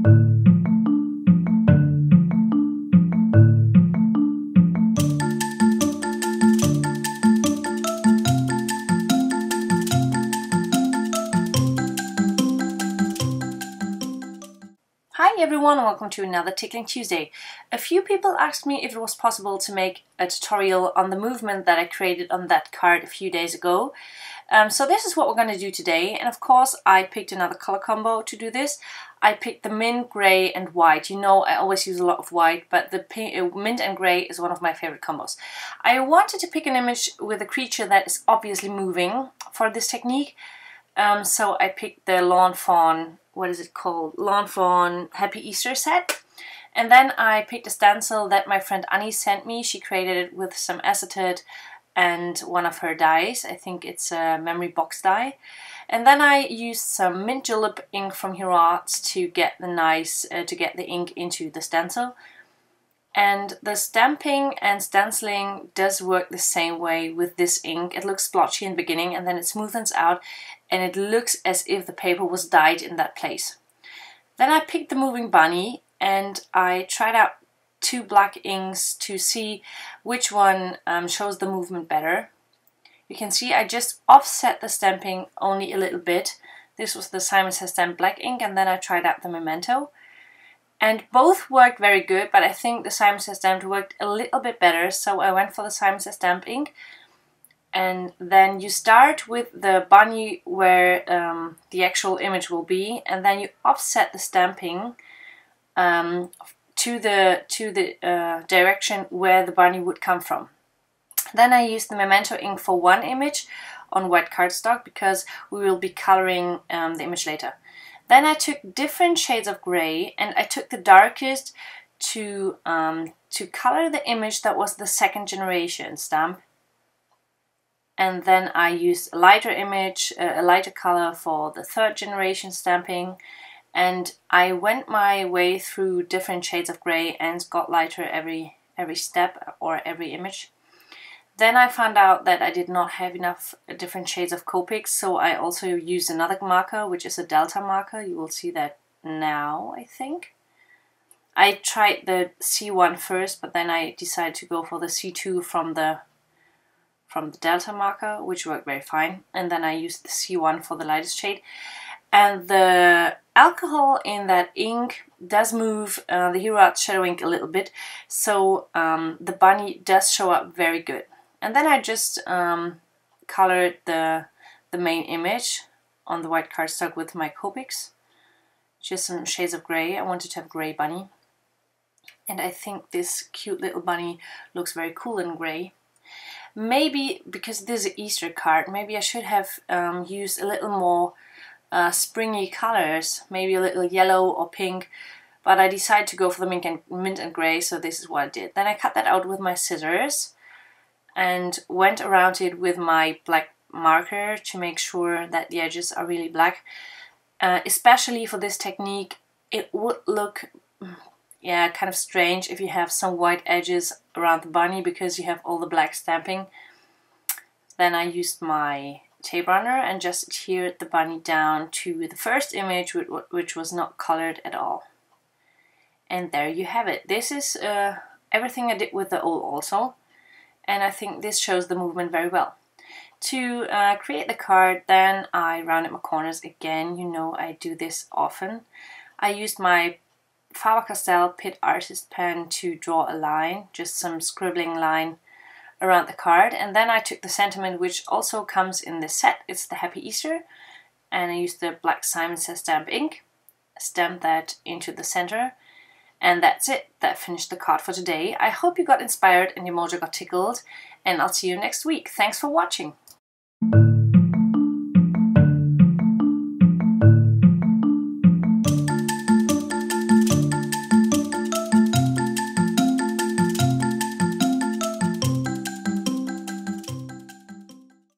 Hi everyone and welcome to another Tickling Tuesday. A few people asked me if it was possible to make a tutorial on the movement that I created on that card a few days ago. So this is what we're going to do today, and of course I picked another color combo to do this. I picked the mint, grey and white. You know I always use a lot of white, but the mint and grey is one of my favorite combos. I wanted to pick an image with a creature that is obviously moving for this technique. So I picked the Lawn Fawn, what is it called? Lawn Fawn Happy Easter set. And then I picked a stencil that my friend Annie sent me. She created it with some acetate and one of her dyes. I think it's a memory box dye. And then I used some mint julep ink from Hero Arts to get the ink into the stencil. And the stamping and stenciling does work the same way with this ink. It looks splotchy in the beginning and then it smoothens out and it looks as if the paper was dyed in that place. Then I picked the moving bunny and I tried out two black inks to see which one shows the movement better. You can see I just offset the stamping only a little bit. This was the Simon Says Stamp black ink, and then I tried out the Memento. And both worked very good, but I think the Simon Says Stamp worked a little bit better, so I went for the Simon Says Stamp ink. And then you start with the bunny where the actual image will be, and then you offset the stamping to the direction where the bunny would come from. Then I used the Memento ink for one image on white cardstock because we will be coloring the image later. Then I took different shades of grey and I took the darkest to color the image that was the second generation stamp. And then I used a lighter image, a lighter color for the third generation stamping. And I went my way through different shades of grey and got lighter every step or every image. Then I found out that I did not have enough different shades of Copics, so I also used another marker, which is a Delta marker. You will see that now, I think. I tried the C1 first, but then I decided to go for the C2 from the Delta marker, which worked very fine. And then I used the C1 for the lightest shade. And the alcohol in that ink does move the Hero Arts Shadow ink a little bit, so the bunny does show up very good. And then I just colored the main image on the white cardstock with my Copics. Just some shades of grey. I wanted to have grey bunny. And I think this cute little bunny looks very cool in grey. Maybe, because this is an Easter card, maybe I should have used a little more springy colors. Maybe a little yellow or pink. But I decided to go for the mint and grey, so this is what I did. Then I cut that out with my scissors and went around it with my black marker to make sure that the edges are really black. Especially for this technique, it would look kind of strange if you have some white edges around the bunny because you have all the black stamping. Then I used my tape runner and just adhered the bunny down to the first image, which was not colored at all. And there you have it. This is everything I did with the old also. And I think this shows the movement very well. To create the card, then I rounded my corners again. You know I do this often. I used my Faber-Castell Pitt Artist pen to draw a line, just some scribbling line around the card. And then I took the sentiment, which also comes in this set. It's the Happy Easter. And I used the black Simon Says Stamp ink, stamped that into the center. And that's it. That finished the card for today. I hope you got inspired and your mojo got tickled. And I'll see you next week. Thanks for watching.